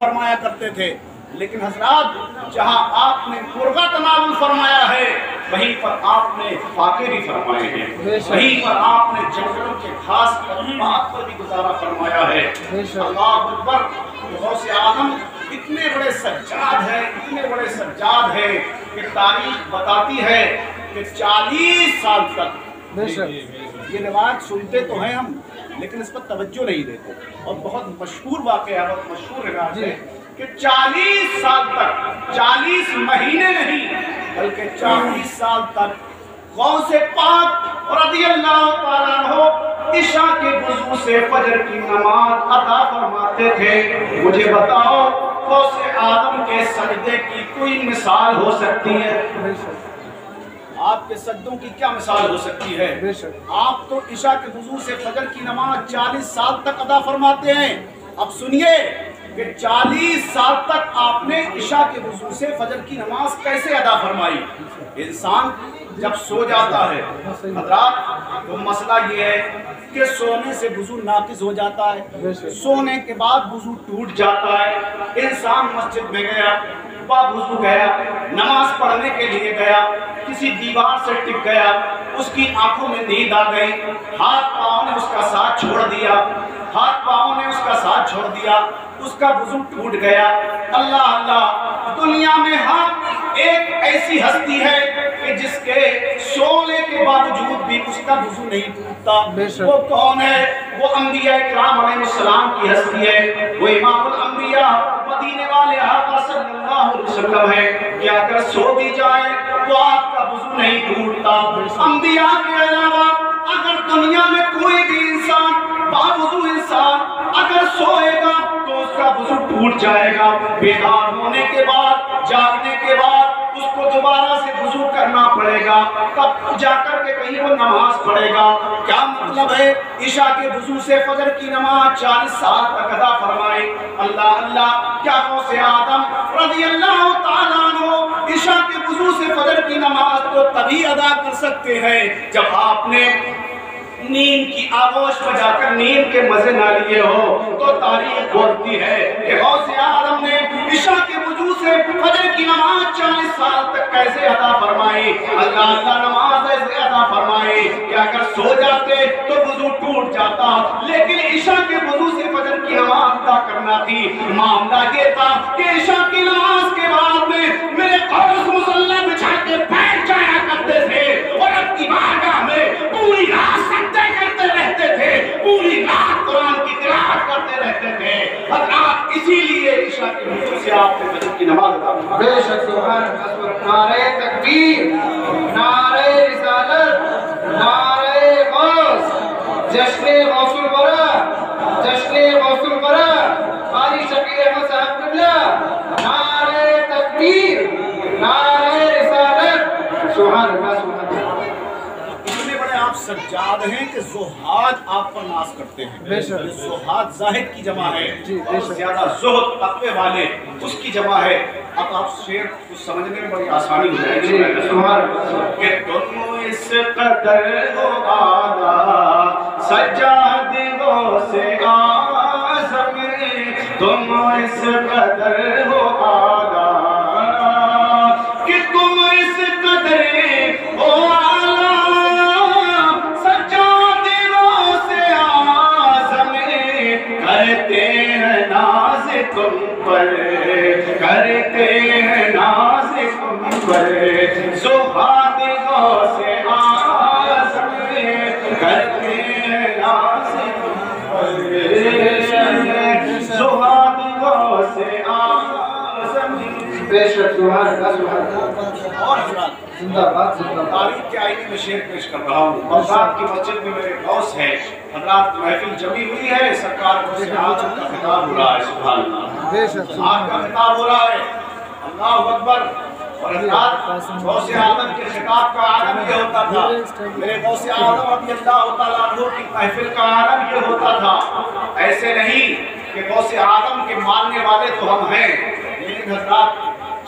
फरमाया करते थे, लेकिन हजरात जहां आपने मुर्गा तनावुल फरमाया है वहीं पर आपने फाके भी फरमाए हैं, वहीं पर आपने जंगलों के घास पर भी गुजारा फरमाया है। अल्लाह अकबर। गौसे आदम इतने बड़े सज्जाद हैं, इतने बड़े सज्जाद हैं कि तारीख बताती है कि 40 साल तक ये रिवायत सुनते तो हैं हम, लेकिन इस पर तवज्जो नहीं देते। और बहुत मशहूर वाक़या, बहुत मशहूर रिवायत है कि 40 साल तक, 40 महीने नहीं बल्कि 40 साल तक गौसे पाक रज़ियल्लाहु ताला अन्हु इशा के वुज़ू से फजर की नमाज अदा फरमाते थे। मुझे बताओ गौसे आदम के सजदे की कोई मिसाल हो सकती है? आपके सज्दों की क्या मिसाल हो सकती है? आप तो इशा के वुज़ू से फजर की नमाज 40 साल तक अदा फरमाते हैं। अब सुनिए कि 40 साल तक आपने इशा के वुज़ू से फजर की नमाज कैसे अदा फरमाई? इंसान जब सो जाता है हज़रात, तो मसला ये है कि सोने से वुज़ू नाक़िस हो जाता है, सोने के बाद वुज़ू टूट जाता है। इंसान मस्जिद में गया, वुज़ू गया, नमाज पढ़ने के लिए गया, किसी दीवार से टिक गया, उसकी आंखों में नींद आ गई, हाथ पाँव ने उसका साथ छोड़ दिया, हाथ पाँव ने उसका साथ छोड़ दिया, उसका वुज़ू टूट गया। अल्लाह अल्लाह, दुनिया में हाँ एक ऐसी हस्ती है कि जिसके सोने के बावजूद भी उसका वुज़ू नहीं टूटता। वो कौन है? वो अंबिया इकराम अलैहिस्सलाम की हस्ती है, वो इमामुल अंबिया मदीने वाले आका सल्लल्लाहु अलैहि वसल्लम है कि अगर सो भी जाए तो आपका वुज़ू नहीं टूटता। अंबिया के अलावा अगर दुनिया में कोई भी इंसान, बावुज़ू इंसान अगर सोएगा तो उसका वुज़ू टूट जाएगा। बेदार होने के बाद, जागने के बाद उसको दोबारा से वुज़ू करना पड़ेगा, तब जाकर के कहीं वो नमाज पढ़ेगा। क्या मतलब है? इशा के वुज़ू से फजर की नमाज 40 साल तक अदा फरमाए। अल्लाह अल्लाह, क्या गौसे आदम रज़ियल्लाहु ताला अन्हु इशा के वुज़ू से फजर की नमाज तो तभी अदा कर सकते हैं जब आपने नींद की आगोश में जाकर नींद के मजे ना लिए हो। तो तारीख बोलती है कि गौसे आदम ने इशा के वुज़ू से फजर की नमाज 40 साल तक कैसे अदा फरमाई? अल्लाह अल्लाह, नमाज ऐसे अदा फरमाई कि अगर सो जाते तो वुज़ू टूट जाता, लेकिन इशा के वुज़ू से फजर की नमाज अदा करना थी। मामला ये था कि इशा की नमाज के बाद में मेरे कौस मुसल्ला बिछा के बैठ जाया करते थे और अपनी बारगाह में पूरी रात सजदे करते रहते थे, पूरी रात कुरान की तिलावत करते रहते थे। हज़रात इसीलिए इशा के वुज़ू से आपने फजर की नमाज अदा फरमाई। बेशक सुभान अल्लाह, नारे तकबीर, नारे रिसालत, नारे गौस, जश्ने गौसुल बरा, जश्ने गौसुल बरा, क़ारी शबीर अहमद साहब क़िबला, नारे तकबीर, नारे रिसालत, सुभान अल्लाह, सुभान अल्लाह। इतने बड़े आप सज्जाद हैं कि ज़ुहाद आप पर नाज करते हैं। ज़ुहाद ज़ाहिद की जमा है और ज़्यादा ज़ुहद तक़वे वाले उसकी जमा है। अब आप शेर कुछ समझने में बड़ी आसानी हो जाएगी कि तुम इस कदर हो आला सज्जाद गौसे आज़म, तुम इस कदर हो आला कि तुम इस कदर हो आला सज्जाद गौसे आज़म, करते हैं नाज तुम पर, करते हैं नाज तुम पर, ज़ुहाद गौसे आज़म, करते हैं नाज तुम पर, ज़ुहाद गौसे आज़म। बेशक सुभान अल्लाह, सुभान अल्लाह। और हज़रात जिंदाबाद, जिंदाबाद। तारीख के आईने में शेर पेश कर रहा हूँ। बगदाद की मस्जिद में मेरे गौस है, हज़रात महफिल जमी हुई है, सरकार को से आदम का खिताब हो रहा है। सुभान अल्लाह, बेशक आग का खिताब हो रहा है। अल्लाहु अकबर। और हज़रात गौसे आदम के खिताब का आलम ये होता था, मेरे गौसे आदम रज़ियल्लाहु ताला अन्हु की महफिल का आलम ये होता था। ऐसे नहीं कि गौसे आदम के मानने वाले तो हम हैं, लेकिन हज़रात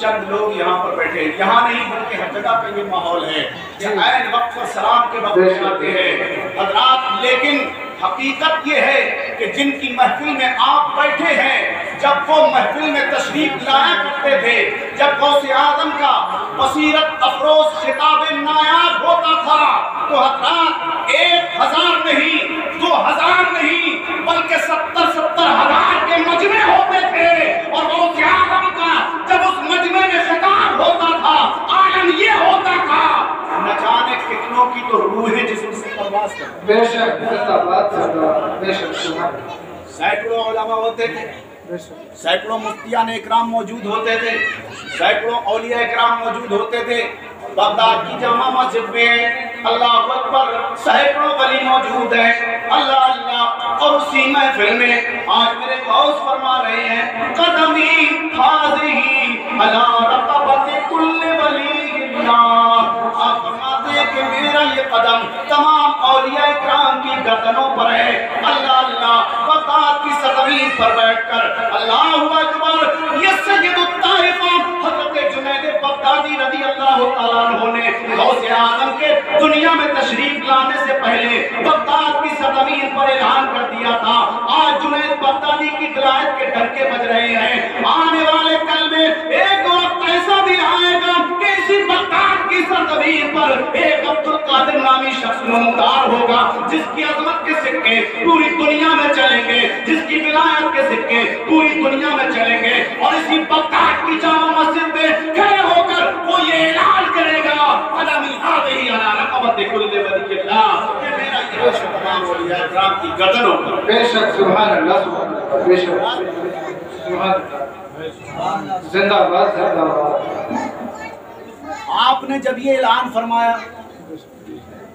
चंद लोग यहाँ पर बैठे, यहाँ नहीं बल्कि हर जगह पे ये माहौल है कि ऐन वक्त पर सलाम के वक्त आते हैं हज़रात। लेकिन हकीकत ये है کہ جن کی محفل میں آپ بیٹھے ہیں، جب وہ محفل میں تشریف لایا کرتے تھے، جب غوث اعظم کا بصیرت افروز خطاب نایاب ہوتا تھا تو حضرات 1000 نہیں، 2000 نہیں، بلکہ 70,000 کے مجمع ہوتے تھے، اور غوث اعظم کا جب اس مجمع میں خطاب ہوتا تھا عالم یہ ہوتا تھا نہ جانے کتنوں کی تو روحیں جسم سے پرواز کرتی۔ بے شک زندہ باد سردار، بے شک سبحان اللہ۔ سینکڑوں علماء ہوتے تھے، سینکڑوں مفتیان اکرام موجود ہوتے تھے، سینکڑوں اولیاء اکرام موجود ہوتے تھے۔ بغداد کی جامع مسجد میں اللہ اکبر سینکڑوں ولی موجود ہیں، اللہ اللہ، اور اسی محفل میں آج میرے غوث فرما رہے ہیں قدمی حاضری علی رقبت کل ولی اللہ۔ آپ فرماتے ہیں کہ میرا یہ قدم تمام اولیاء اکرام کی گردنوں پر ہے، اللہ اللہ، بغداد کی سرزمین پر بیٹھ کر اللہ اکبر، یہ سید الطائفہ حضرت جنید بغدادی رضی اللہ تعالیٰ عنہ نے غوث اعظم کے دنیا میں تشریف لانے سے پہلے بغداد کی سرزمین پر اعلان کر دیا تھا۔ آج جنید بغدادی کی ولایت کے ڈنکے بج رہے ہیں، آنے والے کل میں ایک وقت ایسا بھی آئے گا کہ اسی بغداد کی سرزمین پر ایک عبد القادر نامی شخص نمودار ہوگا، جس کی عظمت کے سکے پوری دنیا میں چلیں گے، جس کی ولایت کے سکے پوری دنیا میں چلیں گے، اور اسی بغداد کی جامع مسجد میں کھڑے ہو کر وہ یہ اعلان کرے گا قدمی حاضری علی رقبت کل ولی اللہ، کہ میرا یہ تمام اولیاء اکرام کی گردنوں پر۔ بے شک سبحان اللہ، سبحان اللہ، بے شک سبحان اللہ، زندہ باد زندہ باد۔ آپ نے جب یہ اعلان فرمایا،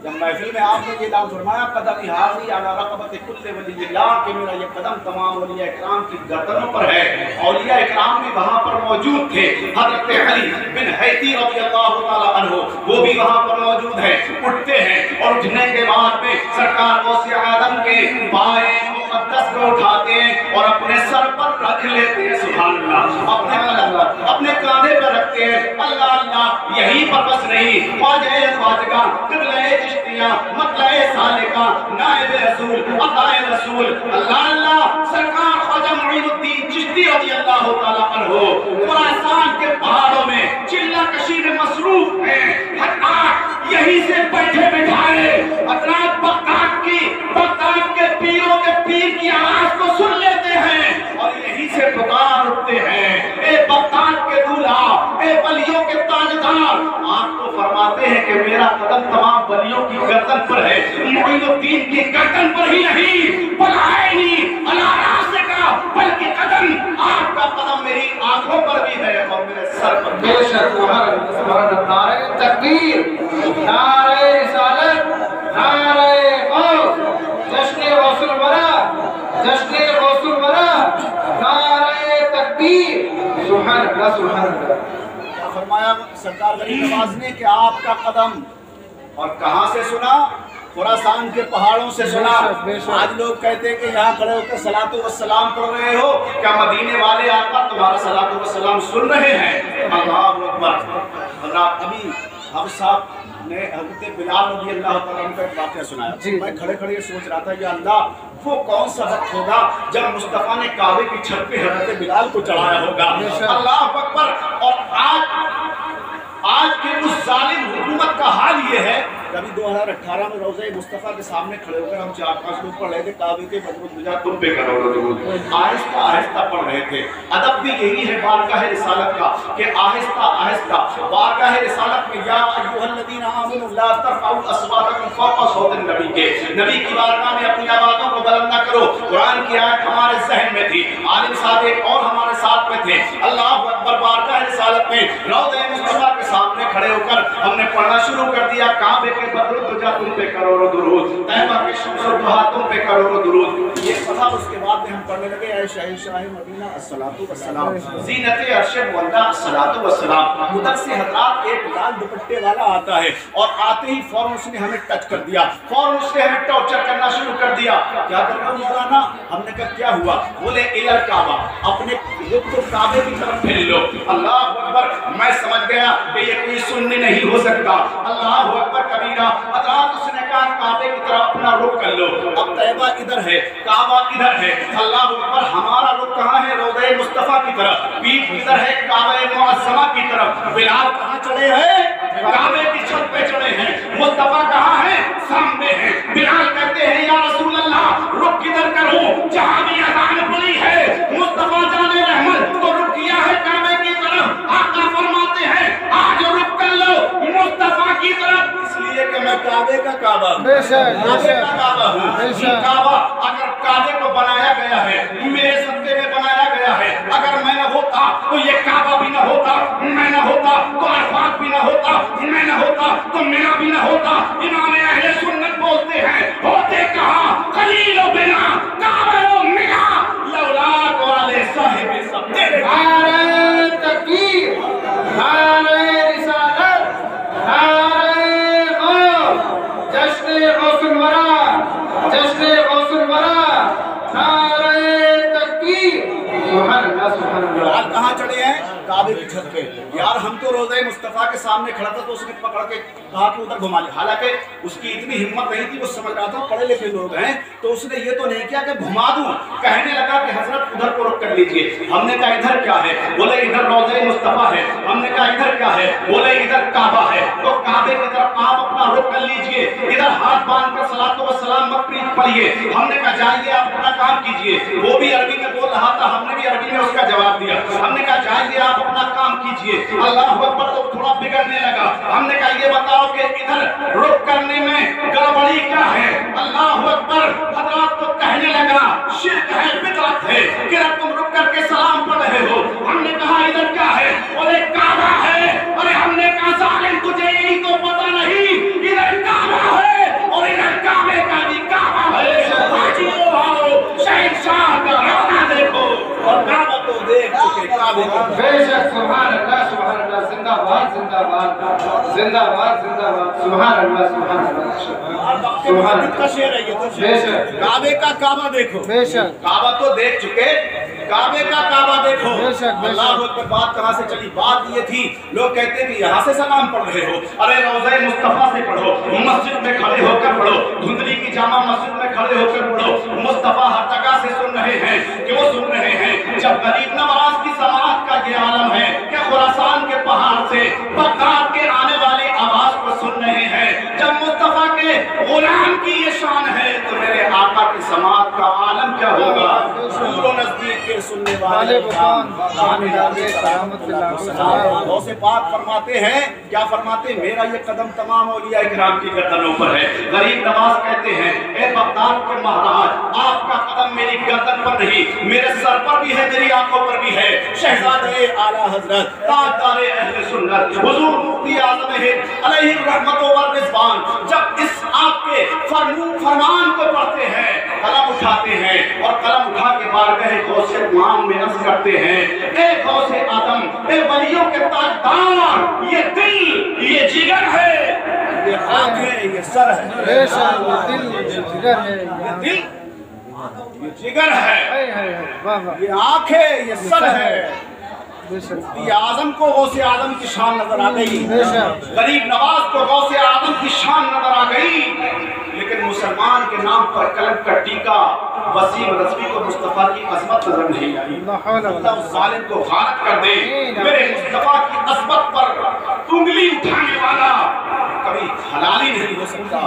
جب محفل میں آپ نے یہ اعلان فرمایا قدمی حاضری علی رقبت کل ولی اللہ، کہ میرا یہ قدم تمام اولیاء اکرام کی گردنوں پر ہے، اولیاء اکرام بھی وہاں پر موجود تھے، حضرت علی بن حیتی رضی اللہ تعالیٰ عنہ وہ بھی وہاں پر موجود ہیں، اٹھتے ہیں اور اٹھنے کے بعد میں سرکار غوث اعظم کے بائیں مقدس کو اٹھاتے ہیں اور اپنے سر پر رکھ لیتے ہیں، سبحان اللہ، اپنے کاندھے پر رکھتے ہیں، اللہ اللہ، یہی پر بس نہیں، خواجہ خواجگاں قبلہ چشتیہ مطلع سالکہ نائب رسول عطائے رسول، اللہ اللہ، سرکار خواجہ معین الدین چشتی رضی اللہ تعالیٰ عنہ خراسان کے پہاڑوں میں چلہ کشی میں مصروف ہیں، حضرات یہی سے بیٹھے بٹھائے حضرات بغداد کے پیروں کے پیر کی آواز کو سن لیتے ہیں اور یہی سے پکار اٹھتے ہیں، اے بغداد کے دولہا، اے ولیوں کے تاجدار، آپ کو فرماتے ہیں کہ میرا قدم تمام ولیوں کی گردن پر ہے، معین الدین کی گردن پر ہی نہیں، بلائنی علی راسکا، بلکہ قدم آپ کا قدم میری آنکھوں پر بھی ہے اور میرے سر پر بھی ہے۔ بے شک سبحان اللہ، نعرہ تکبیر، نعرہ رسالت، نعرہ غوث، جشن غوث الورا، جشن غوث الورا، نعرہ تکبیر، سبحان اللہ، سبحان اللہ۔ فرمایا سرکار غریب نواز نے کہ آپ کا قدم، اور کہاں سے سنا؟ خراسان کے پہاڑوں سے سنا۔ آج لوگ کہتے ہیں کہ یہاں کھڑے ہو کر صلاۃ و سلام پڑھ رہے ہو، کیا مدینے والے آقا تمہارا صلاۃ و سلام سن رہے ہیں؟ اللہ اکبر۔ حضرات ابھی حافظ صاحب نے حضرت بلال رضی اللہ تعالیٰ عنہ کا ایک واقعہ سنایا، میں کھڑے کھڑے یہ سوچ رہا تھا یا اللہ وہ کون سا وقت ہوگا جب مصطفیٰ نے کعبے کی چھت پہ حضرت بلال کو چڑھایا ہوگا، اللہ اکبر۔ اور آج کے اس ظالم حکومت کا حال یہ ہے، کبھی 2018 میں روضہ مصطفیٰ کے سامنے کھڑے ہو کر ہم 4-5 لوگ پڑھ رہے تھے کعبے کے بدر الدجا تم پہ کرو درود، آہستہ آہستہ پڑھ رہے تھے۔ ادب بھی یہی ہے بارگاہ رسالت کا کہ آہستہ آہستہ بارگاہ رسالت میں یا ایھا الذین آمنوا لا ترفعوا اصواتکم فوق صوت النبی کے، نبی کی بارگاہ میں اپنی آوازوں کو بلند نہ کرو۔ قرآن کی آیت ہمارے ذہن میں تھی، عالم صاحب ایک اور ہمارے ساتھ میں تھے، اللہ اکبر۔ بارگاہ رسالت میں روضہ مصطفیٰ کے سامنے کھڑے ہو کر ہم نے پڑھنا شروع کر دیا، کعبے کے بدر الدجا تم پہ کروڑوں درود، طیبہ کے شمس و ضحیٰ تم پہ کروڑوں درود۔ یہ پڑھا، اس کے بعد میں ہم پڑھنے لگے اے شاہ مدینہ الصلاۃ والسلام، زینت عرش مولا الصلاۃ والسلام۔ ادھر سے حضرات ایک لال دوپٹے والا آتا ہے اور آتے ہی فوراً اس نے ہمیں ٹچ کر دیا، فوراً اس نے ہمیں ٹارچر کرنا شروع کر دیا۔ کیا کر رہا ہوں مولانا؟ ہم نے کہا کیا ہوا؟ بولے الل کعبہ، اپنے رخ کو کعبے کی طرف پھیر لو۔ اللہ اکبر، میں سمجھ گیا کہ یہ کوئی سنی نہیں ہو سکتا، اللہ اکبر کبیرہ۔ حضرات اس نے کہا کعبے کی طرف اپنا رخ کر لو. اب طیبہ ادھر ہے, کعبہ ادھر ہے, اللہ اکبر, ہمارا رخ کہاں ہے؟ روضہ مصطفیٰ کی طرف. پیٹھ ادھر ہے کعبہ معظمہ کی طرف. بلال کہاں چڑھے ہیں؟ کعبے کی چھت پہ چڑھے ہیں. مصطفیٰ کہاں ہے؟ سامنے ہیں. بلال کہتے ہیں یا رسول اللہ رخ کدھر کروں؟ جہاں بھی اذان پڑی ہے مصطفیٰ جان رحمت تو رخ کیا ہے کعبے کی طرف. آقا فرماتے ہیں آج رخ کر لو مصطفیٰ کی طرف, اس لیے کہ میں کعبے کا کعبہ ہوں. کعبے کا کعبہ ہوں. کعبہ اگر کعبے کو بنایا گیا ہے, میرے صدقے میں بنایا گیا ہے, اگر میں نہ ہوتا تو یہ کعبہ بھی نہ ہوتا, میں نہ ہوتا تو عرفات بھی نہ ہوتا, میں نہ ہوتا تو مینا بھی نہ ہوتا. امام اہل سنت بولتے ہیں ہوتے کہاں خلیل و بنا کعبہ و مینا لولاک والے صاحب سب تیرے. نعرہ تکبیر, نعرہ رسالت, نعرہ غوث, جشن غوث الورا, جشن غوث الورا, نعرہ تکبیر. سبحان اللہ, سبحان اللہ. بلال کہاں چڑھے ہیں؟ کعبے کی چھت پہ. یار ہم تو روضہ مصطفیٰ کے سامنے کھڑا تھا تو اس نے پکڑ کے کہا کہ ادھر گھما لے. حالانکہ اس کی اتنی ہمت نہیں تھی, وہ سمجھ رہا تھا پڑھے لکھے لوگ ہیں تو اس نے یہ تو نہیں کیا کہ گھما دوں. کہنے لگا کہ حضرت ادھر کو رخ کر لیجئے. ہم نے کہا ادھر کیا ہے؟ بولے ادھر روضہ مصطفیٰ ہے. ہم نے کہا ادھر کیا ہے؟ بولے ادھر کعبہ ہے. تو کعبے کی طرف آپ اپنا رخ کر لیجئے, ادھر ہاتھ باندھ کر صلاۃ و سلام مت پڑھیے. ہم نے کہا جائیے آپ اپنا کام کیجئے. وہ بھی عربی میں بول رہا تھا, ہم نے بھی عربی میں اس کا جواب دیا. ہم نے کہا جائیے آپ اپنا کام کیجئے. اللہ اکبر, تو تھوڑا بگڑنے لگا. ہم نے کہا یہ بتاؤ کہ ادھر رخ کرنے میں گڑبڑی کیا ہے؟ اللہ اکبر, حضرات تو کہنے لگا شرک ہے, بدعت ہے کہ تم رخ کر کے سلام پڑھ رہے ہو. ہم نے کہا ادھر کیا ہے؟ بولے کعبہ ہے. ارے ہم نے کہا ظالم تجھے یہی تو پتہ نہیں, ادھر کعبہ ہے اور ادھر کعبے کا بھی کعبہ ہے. حاجیو آؤ شہنشاہ کا رونا دیکھو اور کعبہ تو دیکھ چکے کعبے کا. بے شک, سبحان اللہ, سبحان اللہ, زندہ باد, زندہ باد, زندہ باد, زندہ باد, سبحان اللہ, سبحان اللہ, سبحان اللہ. کا شعر ہے یہ تو. بے شک, کعبے کا کعبہ دیکھو. بے شک, کعبہ تو دیکھ چکے, کعبے کا کعبہ دیکھو. بے شک, بے اللہ شک. اکبر, بات کہاں سے چلی؟ بات یہ تھی لوگ کہتے ہیں کہ یہاں سے سلام پڑھ رہے ہو. ارے روضہ مصطفیٰ سے پڑھو, مسجد میں کھڑے ہو کر پڑھو, دھندلی کی جامع مسجد میں کھڑے ہو کر پڑھو. مصطفیٰ ہر جگہ سے سن رہے ہیں, کیوں سن رہے ہیں؟ جب غریب نواز کی سماعت کا یہ عالم ہے کہ خراسان کے پہاڑ سے بغداد کے آنے والی آواز کو سن رہے ہیں, جب مصطفیٰ کے غلام کی یہ شان ہے تو میرے آقا کی سماعت کا عالم کیا ہوگا؟ دور و نزدیک کے سننے والے غوث پاک فرماتے ہیں, کیا فرماتے ہیں؟ میرا یہ قدم تمام اولیاء کرام کی گردنوں پر ہے. غریب نواز کہتے ہیں اے بغداد کے مہاراج, آپ کا قدم میری گردن پر نہیں, میرے سر پر بھی ہے, میری آنکھوں پر بھی ہے. شہزادے اعلیٰ حضرت تاجدار اہل سنت حضور مفتی اعظم ہند علیہ الرحمت و رضوان جب اس آپ کے فرمان کو پڑھتے ہیں, قلم اٹھاتے ہیں اور قلم اٹھا کے بارگاہ غوث اعظم میں عرض کرتے ہیں اے غوث اعظم, اے ولیوں کے تاجدار, یہ دل, یہ جگر ہے, یہ آنکھ ہے, یہ سر ہے. بے شک, دل جگر ہے, یہ دل, یہ جگر ہے, واہ واہ, یہ آنکھ ہے, یہ سر ہے. بے شک, مفتی اعظم کو غوث اعظم کی شان نظر آ گئی, بے شک, غریب نواز کو غوث اعظم کی شان نظر آ گئی, لیکن مسلمان کے نام پر قلم کا ٹیکا وسیم رضوی کو مصطفیٰ کی عظمت نظر نہیں آئی. اللہ اس ظالم کو غارت کر دے. میرے مصطفیٰ کی عظمت پر انگلی اٹھانے والا کبھی حلالی نہیں ہو سکتا,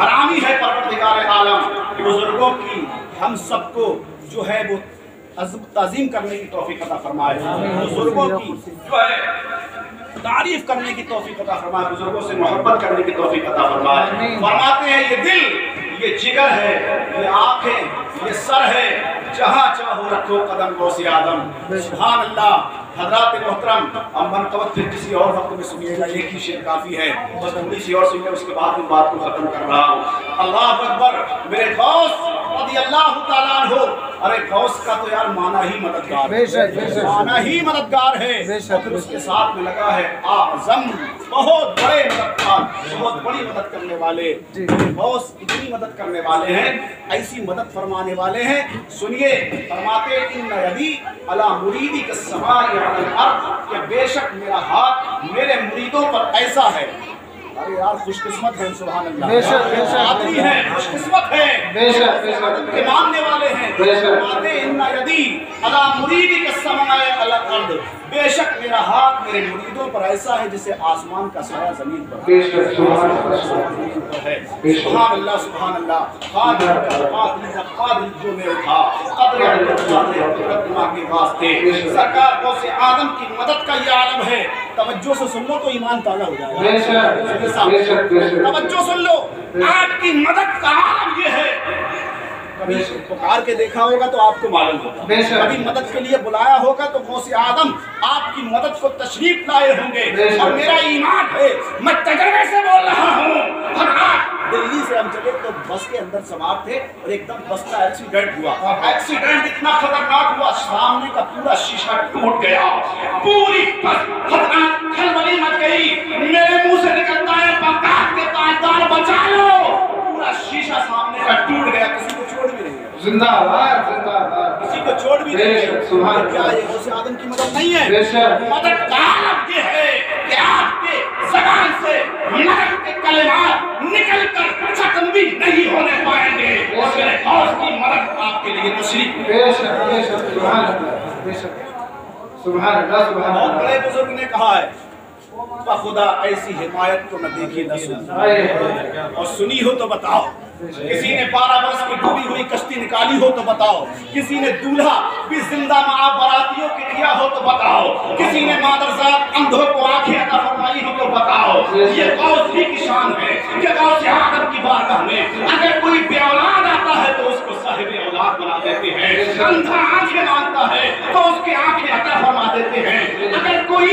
حرامی ہے. پروردگار عالم بزرگوں کی ہم سب کو جو ہے وہ تعظیم کرنے کی توفیق عطا فرمائے, بزرگوں کی جو ہے تعریف کرنے کی توفیق عطا فرمائے, بزرگوں سے محبت کرنے کی توفیق عطا فرمائے. فرماتے ہیں یہ دل, یہ جگر ہے, یہ آنکھیں, یہ سر ہے, جہاں چاہو رکھو قدم غوث اعظم. سبحان اللہ. حضرات محترم, امن توت پھر کسی اور وقت میں سنیے گا, ایک ہی شعر کافی ہے, بس تھوڑی سی اور سنیے, اس کے بعد میں بات کو ختم کر رہا ہوں. اللہ اکبر. میرے غوث رضی اللہ تعالیٰ عنہ, ارے غوث کا تو یار معنی ہی مددگار, بے شک, بے شک, معنی ہی مددگار ہے, اور پھر اس کے ساتھ میں لگا ہے اعظم, بہت بڑے مددگار, بہت بڑی مدد کرنے والے. غوث اتنی مدد کرنے والے ہیں, ایسی مدد فرمانے والے ہیں. سنیے, فرماتے ان یدی علی مریدی کالسماء علی الارض, کہ بے شک میرا ہاتھ میرے مریدوں پر ایسا ہے अरे यार खुशकिस्मत है, सुभान अल्लाह। बेशक, बेशक, आदमी है, खुशकिस्मत है, बेशक, बेशक, के मानने वाले हैं। बेशक। माते इन्ना यदी अला मुरीदी के समाए अला अर्द, बेशक मेरा हाथ मेरे मुरीदों पर ऐसा है जैसे आसमान का साया जमीन पर बेशक, सुभान है। बेशक। सुभान अल्लाह, सुभान अल्लाह। कादिल जो में उठा कद्र के वास्ते सरकार को से आदम की मदद का ये आलम है। तवज्जो से सुन लो तो ईमान ताज़ा हो जाएगा। बेशक, बेशक, बेशक। तवज्जो सुन लो, आपकी मदद का आलम ये है। कभी पुकार के देखा होगा तो आपको मालूम होगा, बेशक। कभी मदद के लिए बुलाया होगा तो गौसे आदम आपकी मदद को तशरीफ लाए होंगे। बेशक। और मेरा ईमान है, मैं तजर्बे से बोल रहा हूँ। और आज दिल्ली से हम चले तो बस के अंदर सवार थे और एकदम बस का एक्सीडेंट हुआ। एक्सीडेंट इतना खतरनाक हुआ, सामने का पूरा शीशा टूट गया, पूरी बस खतरनाक खलबली मच गई। मेरे मुंह से निकलता है बगदाद के ताजदार बचा लो, पूरा शीशा सामने का टूट गया, किसी को छोड़ भी नहीं है, जिंदाबाद, जिंदाबाद। किसी को छोड़ भी नहीं है। बेशक, सुभान अल्लाह। क्या ये गौसे आदम की मदद नहीं है? बेशक। मदद का आलम ये है कि आपके ज़बान से मदद के कलिमात निकल कर खत्म भी नहीं होने पाएंगे। और मेरे गौस की मदद आपके लिए तशरीफ है। बेशक, बेशक, सुभान अल्लाह, बेशक, सुभान अल्लाह, सुभान बहुत अल्लाह। बड़े बुजुर्ग ने कहा है, खुदा ऐसी हिमायत को न देखी न सुनी, और सुनी हो तो बताओ। किसी ने 12 बरस की डूबी हुई कश्ती निकाली हो तो बताओ। किसी ने दूल्हा भी जिंदा माँ बारातियों के दिया हो तो बताओ। किसी ने मादरजात अंधों को आंखें अता फरमाई हो तो बताओ। ये गौस ही की शान है, ये गौस आदम की बारगाह में अगर कोई बेऔलाद आता है तो उसको साहिब औलाद बना देते हैं। अंधा आंखें मांगता है तो उसकी आंखें अता फरमा देते हैं। अगर कोई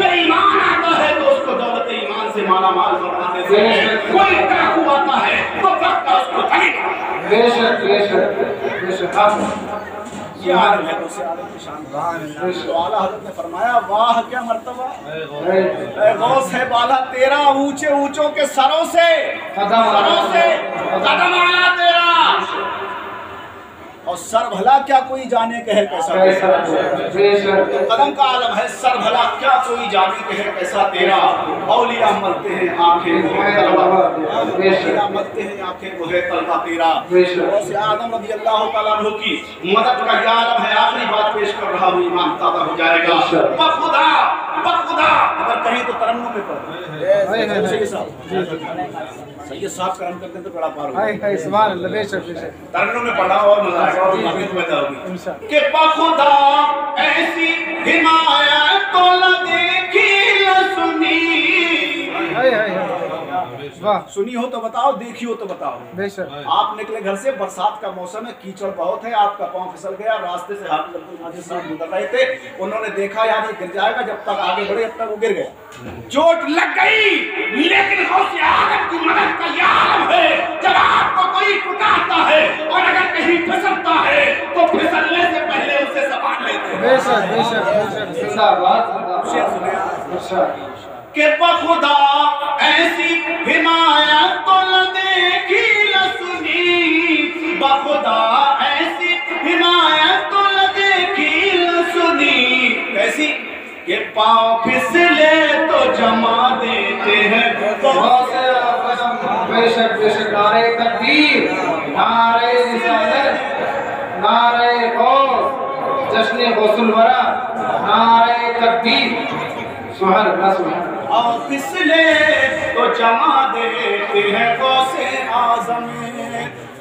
बेईमान आता है तो उसको दौलत ईमान से माला माल फरमा देते हैं। कोई डाकू आता है तो पक्का उसको धनी। बेशक, बेशक, बेशक। आप ये आलम है गौसे आलम की शान। तो आला हज़रत ने फरमाया, वाह क्या मर्तबा ऐ गौस है बाला तेरा, ऊंचे ऊंचों के सरों से कदम आया तेरा। और सर भला क्या कोई जाने के है कैसा तेरा। बेशक, कदम का आलम है, सर भला क्या कोई जाने के है कैसा तेरा। औलिया मरते हैं आंखें वो है तलवा, औलिया मरते हैं आंखें वो है तलवा तेरा। गौसे आदम रज़ी अल्लाह तआला अन्हु की मदद का ये आलम है। आखिरी बात पेश कर रहा हूँ, ईमान ताज़ा हो जाएगा। बखुदा बखुदा, अगर कहीं तो तरन्नुम में पढ़ो। सैयद साहब करम करते हैं तो बड़ा पार होगा। सुभान अल्लाह, बेशक, बेशक। तरन्नुम में पढ़ा और मजा आएगा और मार्केट पैदा होगी कि बखुदा ऐसी हिमायत तो न देखी न सुनी। वाह, सुनी हो तो बताओ, देखी हो तो बताओ। बेशक। आप निकले घर से, बरसात का मौसम है, कीचड़ बहुत है, आपका पांव फिसल गया, रास्ते से हाफिज अब्दुल माजिद साहब गुजर रहे थे, उन्होंने देखा यार ये गिर जाएगा, जब तक आगे बढ़े अब तक वो गिर गया, चोट लग गई। लेकिन गौसे आदम की मदद का ये आलम है, जब आपको कोई पुकारता है और अगर कहीं फिसलता है तो फिसलने से पहले उसे संभाल लेते हैं। बेशक, बेशक, बेशक, जिंदाबाद, शेर जिंदाबाद। सुने कि बखुदा ऐसी हिमायत तो न देखी न सुनी। बखुदा ऐसी हिमायत तो न देखी न सुनी। कैसी कि पाँव फिसले तो जमा देते हैं। बेशक, बेशक। नारे तकबीर, नारे रिसालत, नारे गौस, जश्न गौसुल वरा, नारे तकबीर। सुभान अल्लाह, सुभान अल्लाह। और फिसले तो जमा देते हैं गौसे आज़म।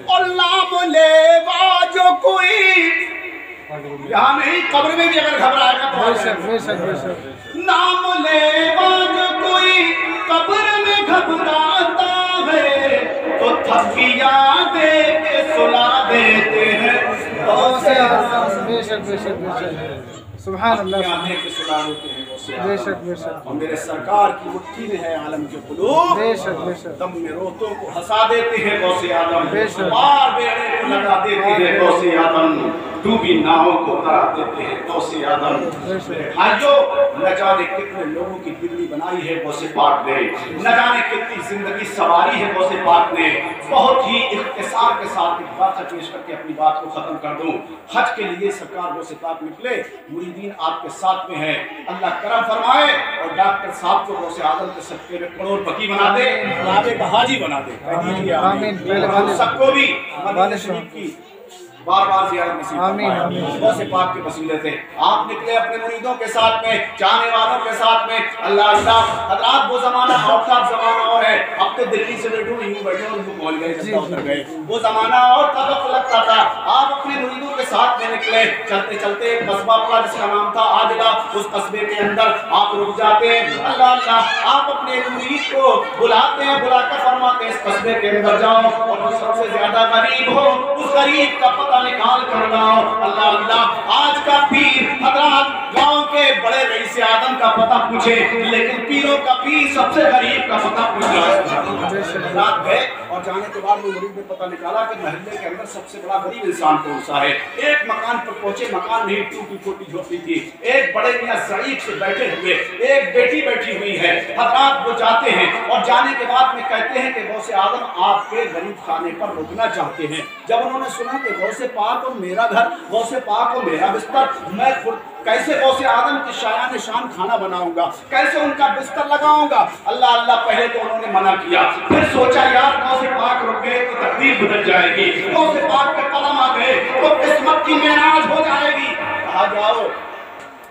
और नाम लेवा जो कोई यहाँ नहीं, कब्र में भी अगर घबराएगा तो बेशक, बेशक, बेशक। नाम लेवा जो कोई कब्र में घबराता है तो थकिया दे के सुला देते हैं। बेशक, बेशक, बेशक। सुभान अल्लाह, बेशक, बेशक। और मेरे सरकार की मुट्ठी में है आलम के कुलूब। बेशक, बेशक। दम में रोतों को हंसा देते हैं गौसे आदम, बेशक। बार बेड़े को लगा देते हैं गौसे आदम। डूबी नावों को तरा देते हैं गौसे आदम। भाइयों, न जाने कितने लोगों की बिगड़ी बनाई है गौसे पाक ने, न जाने कितनी जिंदगी सवारी है गौसे पाक ने। बहुत ही इख्तिसार के साथ एक बात पेश करके अपनी बात को खत्म कर दूं। हज के लिए सरकार गौसे पाक निकले, मुरीदीन आपके साथ में है, अल्लाह करम फरमाए और डॉक्टर साहब को गौसे आदम के सदके में करोड़पति बना दे, लाभे का हाजी बना दे। कह दीजिए आमीन। हम सबको भी मदीना शरीफ की बार बार ज़ियारत नसीब फरमाए। गौसे पाक के वसीले से आप निकले अपने मुरीदों के साथ में, चाहने वालों के साथ में। अल्लाह अल्लाह हज़रात, वो ज़माना औरताब ज़माना और है। अब तो दिल्ली से बैठो यूँ बैठो और यूँ पहुँच गए, जब उतर गए। वो ज़माना और तब लगता था। आप अपने मुरीदों के साथ में निकले, चलते चलते एक कस्बा पड़ा जिसका नाम था आजला। उस कस्बे के अंदर आप रुक जाते हैं। अल्लाह अल्लाह, आप अपने मुरीद को बुलाते हैं, बुलाकर फरमाते हैं इस कस्बे के अंदर जाओ और जो सबसे ज्यादा गरीब हो उस गरीब का पता निकाल कर लाओ। अल्लाह अल्लाह, आज का पीर हज़रात गांव के बड़े रईस आदम का पता पूछे, लेकिन पीरों का पीर सबसे गरीब का पता पूछा। रात गए और जाने के बाद वो मुरीद ने पता निकाला कि महल्ले के अंदर सबसे बड़ा गरीब इंसान कौन सा है। एक मकान पर पहुंचे, मकान नहीं, टूटी फूटी झोपड़ी थी। एक बड़े मियां ज़ईफ से बैठे हुए, एक बेटी बैठी हुई है। हज़रात वो जाते हैं और जाने के बाद में कहते हैं कि गौसे आदम आपके गरीब खाने पर रुकना चाहते हैं। जब उन्होंने सुना कि गौसे पाक और मेरा घर, गौसे पाक और मेरा बिस्तर, मैं खुद कैसे गौसे आदम की शायान शान खाना बनाऊंगा, कैसे उनका बिस्तर लगाऊंगा। अल्लाह अल्लाह, पहले तो उन्होंने मना किया, फिर सोचा यार गौसे पाक रुक गए तो तकदीर बदल जाएगी, गौसे पाक के कदम आ गए तो किस्मत की मेराज हो जाएगी। कहा जाओ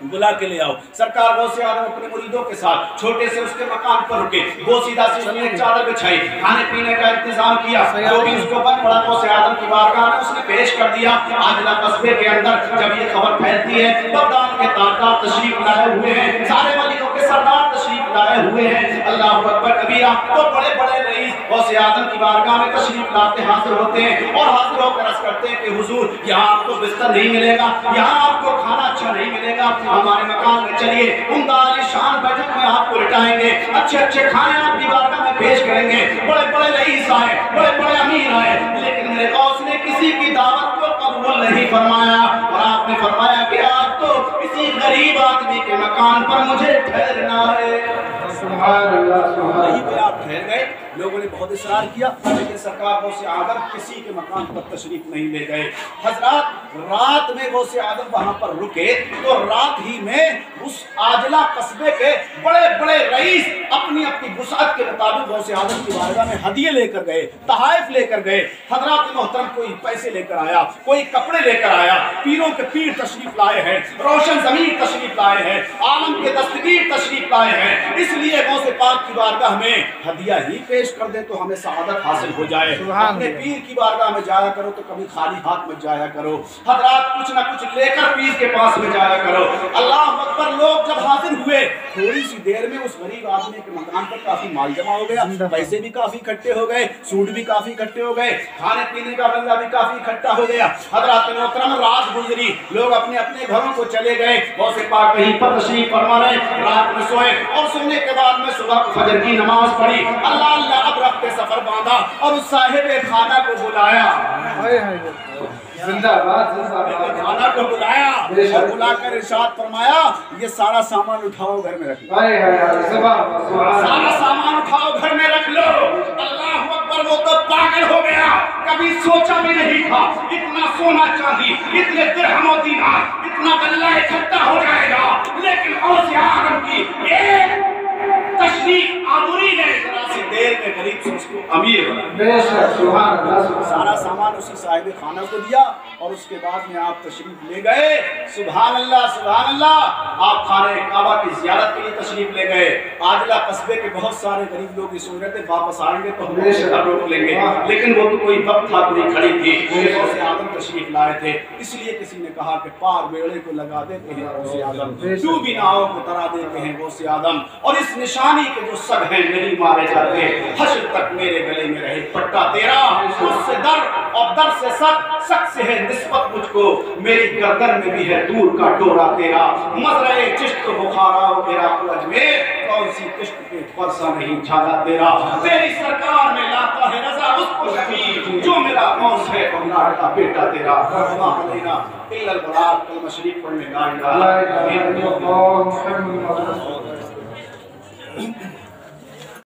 बुला के ले आओ। सरकार गौसे आदम अपने मुरीदों के साथ छोटे से उसके मकान पर रुके, गोसीदा से उसने एक चादर बिछाई, खाने पीने का इंतजाम किया। जो भी उसको बन पड़ा गौसे आदम की बारगाह में उसने पेश कर दिया। आजला कस्बे के अंदर जब ये खबर फैलती है, बगदाद के तारदार तशरीफ लाए हुए हैं, सारे वलियों के सरदार तशरीफ लाए हुए हैं। अल्लाह अकबर कबीरा। तो बड़े बड़े रईस गौसे आदम की बारगाह में तशरीफ लाते हाजिर होते हैं और हाजिर होकर अर्ज करते हैं कि हुजूर, यहाँ आपको बिस्तर नहीं मिलेगा, यहाँ आपको खाना अच्छा नहीं मिलेगा, हमारे मकान में चलिए, उम्दा आलीशान बैठक में आपको लिटाएंगे, अच्छे अच्छे खाने आपकी बारगाह में पेश करेंगे। बड़े बड़े रईस आए, बड़े बड़े अमीर आए, लेकिन मेरे गौस ने किसी की दावत को कबूल नहीं फरमाया और आपने फरमाया कि आप तो किसी गरीब आदमी के मकान पर मुझे ठहरना है। सुभान अल्लाह, सुभान अल्लाह। आप ठहर गए, लोगों ने बहुत इशरार किया, लेकिन सरकार गौसे आदम किसी के मकान पर तशरीफ नहीं ले गए। हजरात, रात में गौसे आदम वहां पर रुके तो रात ही में उस आजला कस्बे के बड़े बड़े रईस अपनी अपनी वुसअत के मुताबिक गौसे आदम की बारगाह में हदिये लेकर गए, तहाइफ लेकर गए। हजरात मोहतरम, कोई पैसे लेकर आया, कोई कपड़े लेकर आया, पीरों के पीर तशरीफ लाए हैं, रोशन जमीन तशरीफ लाए हैं, आलम के दस्तगीर तशरीफ लाए हैं। इसलिए गौसे पाक की बारगाह में हदिया ही पेश कर दे तो हमें सआदत हासिल हो जाए। अपने पीर की बारगाह में जाया करो तो कभी खाली हाथ मत जाया करो। हजरात, कुछ ना कुछ लेकर पीर के पास में जाया करो। अल्लाह अकबर। लोग जब हाजिर हुए, थोड़ी सी देर में उस गरीब आदमी के मकान पर काफी माल जमा हो गया, पैसे भी काफी इकट्ठे हो गए, सूट भी काफी इकट्ठे हो गए, खाने पीने का बल्ला भी काफी इकट्ठा हो गया। हजरात मोहतरम, रात गुजरी, लोग अपने अपने घरों को चले गए। गौसे पाक कहीं पर तशरीफ फरमा रहे, रात में सोए और सोने के बाद में सुबह फजर की नमाज पढ़ी। अल्लाह अल्लाह, अब रफ्ते सफर बांधा और उस साहिब खाना को बुलाया। जिंदाबाद, जिंदाबाद। खाना को बुलाया और बुलाकर इरशाद फरमाया, ये सारा सामान उठाओ घर में रख लो। सारा सामान उठाओ घर में रख लो। अल्लाह अकबर। वो तो पागल हो गया, कभी सोचा भी नहीं था इतना सोना चांदी, इतने दिरहम और दीनार, इतना गल्ला इकट्ठा हो जाएगा। लेकिन गौसे आदम की एक तशरीफ आबूरी ने जरा सी देर में गरीब से उसको अमीर बना। सारा सामान उसी साहिब खाना को दिया और उसके बाद में आप तशरीफ ले गए। सुभान अल्लाह, सुभान अल्लाह। आप खाने काबा की ज़ियारत के लिए तशरीफ ले गए। आजला कस्बे के बहुत सारे गरीब लोग इस सोच रहे थे वापस आएंगे तो हम घर रोक लेंगे, लेकिन वो तो कोई वक्त था, कोई खड़ी थी, गौसे आदम तशरीफ लाए थे। इसलिए किसी ने कहा कि पार बेड़े को लगा देते हैं गौसे आदम, डूबी नावों को तरा देते हैं गौसे आदम, और इस निशानी के जो सब हैं नहीं मारे जाते। हश्र तक मेरे गले में रहे पट्टा तेरा, उससे दर और در سے سک سے ہے نسبت مجھ کو، میری گردن میں بھی ہے دور کا ڈورا تیرا، مزرعے چشت بخارا و عراق و اجمیر، کون سی کشت پہ فرسا نہیں جھاگا تیرا، تیری سرکار میں لاتا ہے رضا اس کو شفیع، جو میرا قوم ہے بغداد کا بیٹا تیرا، وما علینا الا البلاغ، کلمہ شریف پڑھنے لا الہ الا اللہ محمد رسول اللہ۔